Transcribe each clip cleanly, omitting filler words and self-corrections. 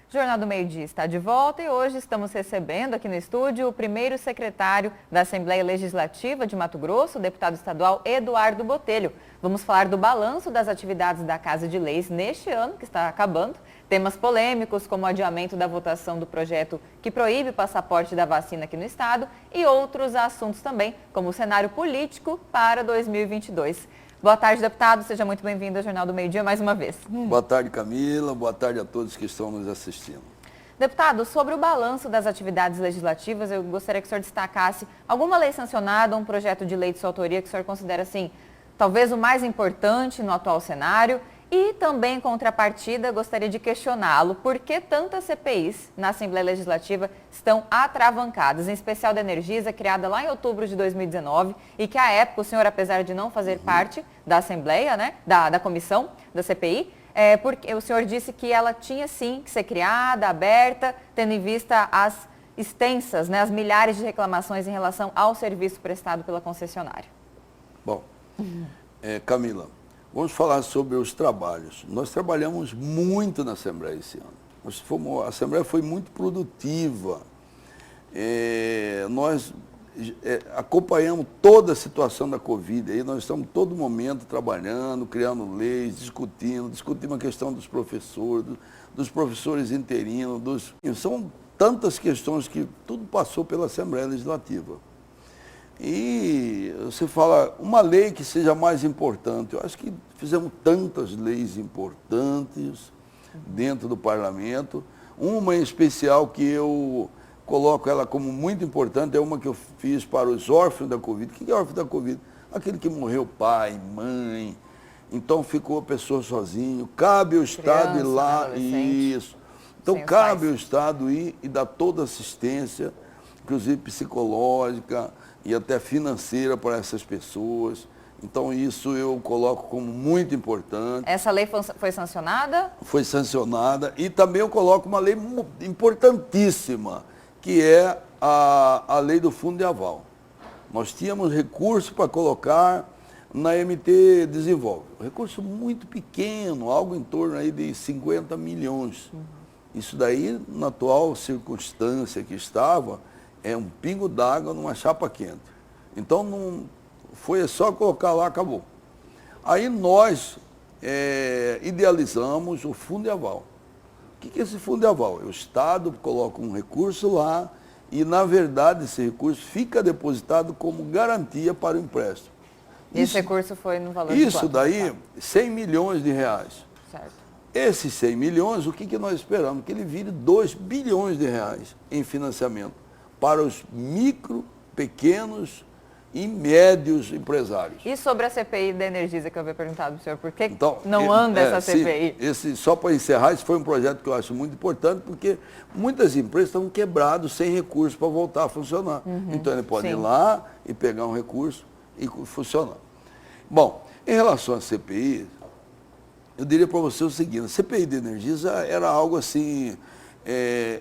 Jornal do Meio-Dia está de volta e hoje estamos recebendo aqui no estúdio o primeiro secretário da Assembleia Legislativa de Mato Grosso, o deputado estadual Eduardo Botelho. Vamos falar do balanço das atividades da Casa de Leis neste ano, que está acabando. Temas polêmicos como o adiamento da votação do projeto que proíbe o passaporte da vacina aqui no estado e outros assuntos também, como o cenário político para 2022. Boa tarde, deputado. Seja muito bem-vindo ao Jornal do Meio-Dia mais uma vez. Boa tarde, Camila. Boa tarde a todos que estão nos assistindo. Deputado, sobre o balanço das atividades legislativas, eu gostaria que o senhor destacasse alguma lei sancionada, um projeto de lei de sua autoria que o senhor considera, assim, talvez o mais importante no atual cenário. E também, em contrapartida, gostaria de questioná-lo por que tantas CPIs na Assembleia Legislativa estão atravancadas, em especial da Energisa, criada lá em outubro de 2019, e que à época o senhor, apesar de não fazer parte da Assembleia, né, da comissão da CPI, porque o senhor disse que ela tinha sim que ser criada, aberta, tendo em vista as extensas, né, as milhares de reclamações em relação ao serviço prestado pela concessionária. Bom, Camila, vamos falar sobre os trabalhos. Nós trabalhamos muito na Assembleia esse ano. A Assembleia foi muito produtiva. Nós acompanhamos toda a situação da Covid. Aí nós estamos todo momento trabalhando, criando leis, discutindo a questão dos professores interinos. São tantas questões que tudo passou pela Assembleia Legislativa. E você fala, uma lei que seja mais importante. Eu acho que fizemos tantas leis importantes dentro do parlamento. Uma em especial que eu coloco ela como muito importante é uma que eu fiz para os órfãos da Covid. O que é órfão da Covid? Aquele que morreu pai, mãe, então ficou a pessoa sozinho. Cabe ao Estado ir lá, isso. Então cabe ao Estado ir e dar toda assistência, inclusive psicológica e até financeira para essas pessoas. Então isso eu coloco como muito importante. Essa lei foi sancionada? Foi sancionada. E também eu coloco uma lei importantíssima, que é a lei do fundo de aval. Nós tínhamos recurso para colocar na MT Desenvolve. Um recurso muito pequeno, algo em torno aí de 50 milhões. Isso daí, na atual circunstância que estava, é um pingo d'água numa chapa quente. Então, não foi só colocar lá, acabou. Aí nós idealizamos o fundo de aval. O que é esse fundo de aval? O Estado coloca um recurso lá e, na verdade, esse recurso fica depositado como garantia para o empréstimo. Esse recurso foi no valor de quanto? Isso daí, 100 milhões de reais. Certo. Esses 100 milhões, o que nós esperamos? Que ele vire 2 bilhões de reais em financiamento para os micro, pequenos e médios empresários. E sobre a CPI da Energisa, que eu havia perguntado para o senhor, por que então, não anda essa CPI? Só para encerrar, esse foi um projeto que eu acho muito importante, porque muitas empresas estão quebradas, sem recursos para voltar a funcionar. Então ele pode ir lá e pegar um recurso e funcionar. Bom, em relação à CPI, eu diria para você o seguinte: a CPI da Energisa era algo assim,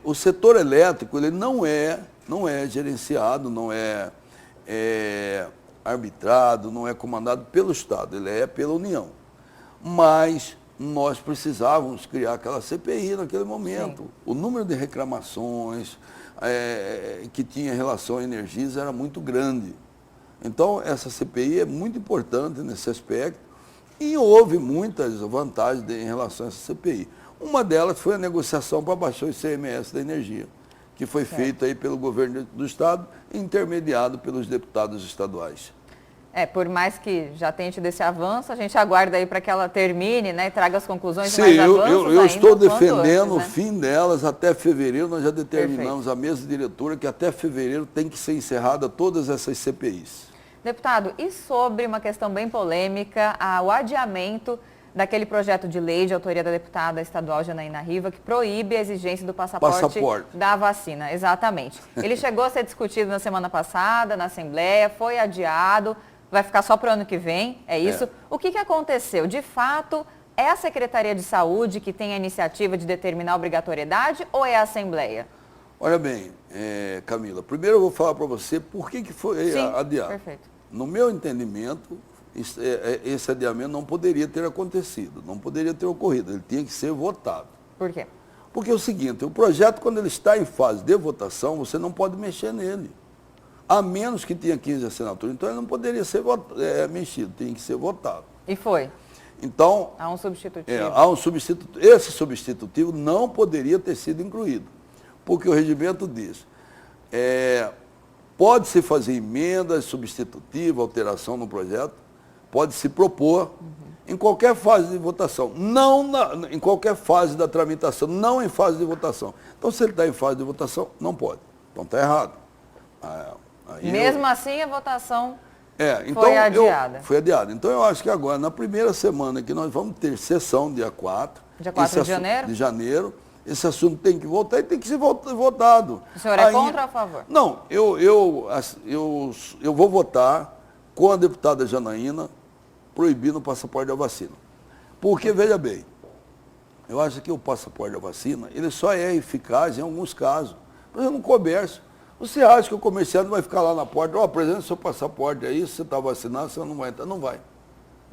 o setor elétrico ele não é gerenciado, não é arbitrado, não é comandado pelo Estado, ele é pela União. Mas nós precisávamos criar aquela CPI naquele momento. Sim. O número de reclamações que tinha em relação à Energisa era muito grande. Então, essa CPI é muito importante nesse aspecto e houve muitas vantagens em relação a essa CPI. Uma delas foi a negociação para baixar o ICMS da energia, que foi feita aí pelo governo do Estado, intermediado pelos deputados estaduais. Por mais que já tenha tido esse avanço, a gente aguarda aí para que ela termine, né, e traga as conclusões. Sim, mais avanços eu estou defendendo antes, o fim delas até fevereiro. Nós já determinamos, a mesa diretora, que até fevereiro tem que ser encerrada todas essas CPIs. Deputado, e sobre uma questão bem polêmica, o adiamento daquele projeto de lei de autoria da deputada estadual Janaína Riva, que proíbe a exigência do passaporte da vacina. Exatamente. Ele chegou a ser discutido na semana passada, na Assembleia, foi adiado, vai ficar só para o ano que vem, é isso? O que aconteceu? De fato, é a Secretaria de Saúde que tem a iniciativa de determinar a obrigatoriedade ou é a Assembleia? Olha bem, Camila, primeiro eu vou falar para você por que foi adiado. Perfeito. No meu entendimento, esse adiamento não poderia ter acontecido, não poderia ter ocorrido, ele tinha que ser votado. Por quê? Porque é o seguinte, o projeto, quando ele está em fase de votação, você não pode mexer nele. A menos que tenha 15 assinaturas. Então, ele não poderia ser mexido, tem que ser votado. E foi? Então, Há um substitutivo. há um substitutivo. Esse substitutivo não poderia ter sido incluído. Porque o regimento diz, pode-se fazer emendas substitutivas, alteração no projeto, pode-se propor em qualquer fase de votação, não em qualquer fase da tramitação, não em fase de votação. Então, se ele está em fase de votação, não pode. Então, está errado. Mesmo assim, a votação então, foi adiada. Foi adiada. Então, eu acho que agora, na primeira semana que nós vamos ter sessão, dia 4. Dia 4 de janeiro? De janeiro. Esse assunto tem que voltar e tem que ser votado. O senhor é contra ou a favor? Não, eu vou votar com a deputada Janaína proibindo o passaporte da vacina. Porque, veja bem, eu acho que o passaporte da vacina, ele só é eficaz em alguns casos. Por exemplo, no comércio. Você acha que o comerciante vai ficar lá na porta, apresenta seu passaporte aí, se você está vacinado, você não vai entrar. Não vai.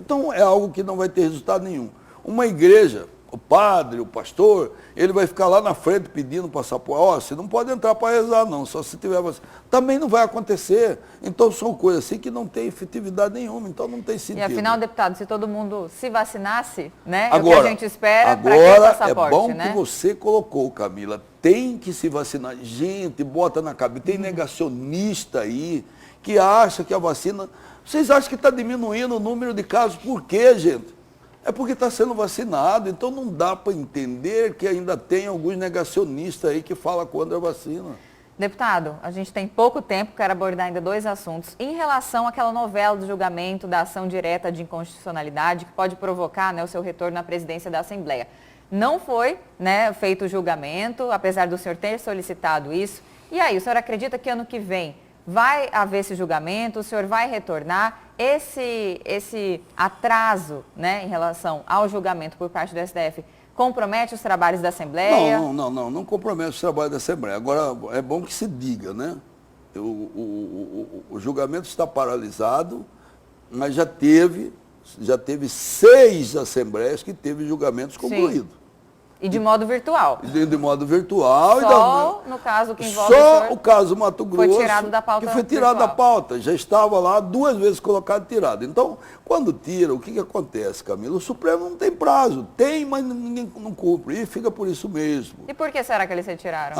Então, é algo que não vai ter resultado nenhum. Uma igreja, o padre, o pastor, ele vai ficar lá na frente pedindo passaporte. Você não pode entrar para rezar, não, só se tiver vacina. Também não vai acontecer. Então, são coisas assim que não tem efetividade nenhuma, então não tem sentido. E afinal, deputado, se todo mundo se vacinasse, né? Agora, é o que a gente espera para agora que passaporte, é bom né? que você colocou, Camila, tem que se vacinar. Gente, bota na cabeça, tem negacionista aí que acha que a vacina... Vocês acham que está diminuindo o número de casos? Por quê, gente? É porque está sendo vacinado, então não dá para entender que ainda tem alguns negacionistas aí que falam contra a vacina. Deputado, a gente tem pouco tempo, quero abordar ainda 2 assuntos. Em relação àquela novela do julgamento da ação direta de inconstitucionalidade, que pode provocar, né, o seu retorno à presidência da Assembleia. Não foi, né, feito o julgamento, apesar do senhor ter solicitado isso. E aí, o senhor acredita que ano que vem vai haver esse julgamento, o senhor vai retornar? Esse atraso, né, em relação ao julgamento por parte do STF compromete os trabalhos da Assembleia? Não compromete os trabalhos da Assembleia. Agora, é bom que se diga, né? O julgamento está paralisado, mas já teve 6 assembleias que teve julgamentos concluídos. E de modo virtual. De modo virtual. Só no caso que envolve só o caso Mato Grosso, foi tirado da pauta que foi tirado virtual. da pauta. Já estava lá 2 vezes colocado e tirado. Então, quando tira, o que acontece, Camila? O Supremo não tem prazo. Tem, mas ninguém não cumpre. E fica por isso mesmo. E por que será que eles retiraram?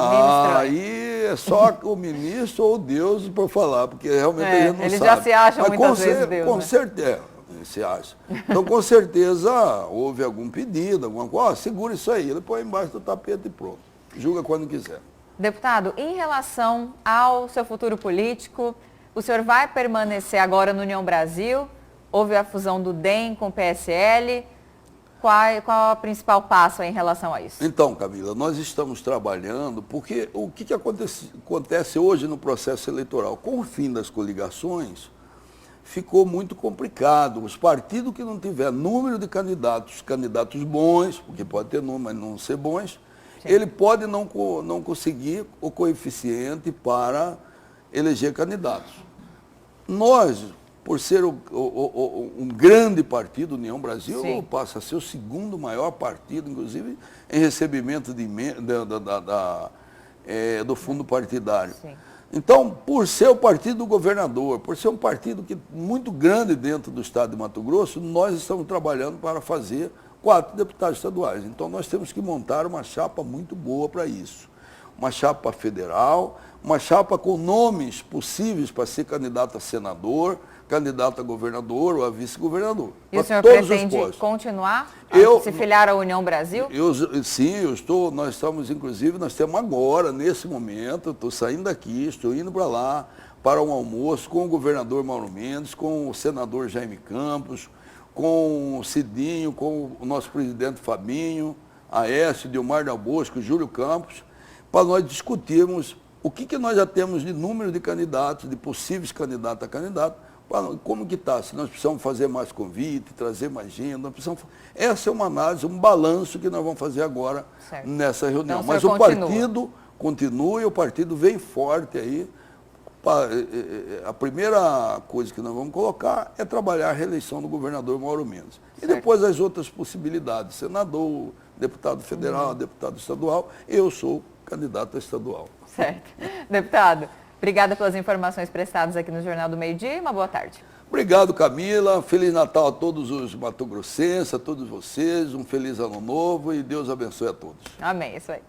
Aí é só o ministro ou Deus para falar, porque realmente a gente não eles sabe. Já se acham mas muitas vezes Deus, com né? certeza. Se acha. Então, com certeza, houve algum pedido, alguma coisa, segura isso aí, ele põe embaixo do tapete e pronto. Julga quando quiser. Deputado, em relação ao seu futuro político, o senhor vai permanecer agora no União Brasil? Houve a fusão do DEM com o PSL. Qual o principal passo aí em relação a isso? Então, Camila, nós estamos trabalhando, porque o que acontece hoje no processo eleitoral? Com o fim das coligações, ficou muito complicado. Os partidos que não tiver número de candidatos bons, porque pode ter número, mas não ser bons, ele pode não conseguir o coeficiente para eleger candidatos. Nós, por ser um grande partido, União Brasil, Sim. passa a ser o 2º maior partido, inclusive, em recebimento do fundo partidário. Sim. Então, por ser o partido do governador, por ser um partido muito grande dentro do estado de Mato Grosso, nós estamos trabalhando para fazer 4 deputados estaduais. Então, nós temos que montar uma chapa muito boa para isso. Uma chapa federal, uma chapa com nomes possíveis para ser candidato a senador, candidato a governador ou a vice-governador. E o senhor pretende continuar a se filiar à União Brasil? Nós estamos, inclusive, nós temos agora, nesse momento, eu estou saindo daqui, estou indo para lá, para um almoço com o governador Mauro Mendes, com o senador Jaime Campos, com o Cidinho, com o nosso presidente Fabinho, Aécio, Dilmar Dal Bosco, Júlio Campos, para nós discutirmos o que nós já temos de número de candidatos, de possíveis candidatos a candidato, como que está, se nós precisamos fazer mais convite, trazer mais gente, nós precisamos... Essa é uma análise, um balanço que nós vamos fazer agora nessa reunião. Então, mas o partido continua e o partido vem forte aí. A primeira coisa que nós vamos colocar é trabalhar a reeleição do governador Mauro Mendes. E depois as outras possibilidades, senador, deputado federal, deputado estadual, eu sou candidato a estadual. Certo. Deputado, obrigada pelas informações prestadas aqui no Jornal do Meio-Dia e uma boa tarde. Obrigado, Camila. Feliz Natal a todos os mato-grossenses, a todos vocês. Um feliz ano novo e Deus abençoe a todos. Amém, isso aí.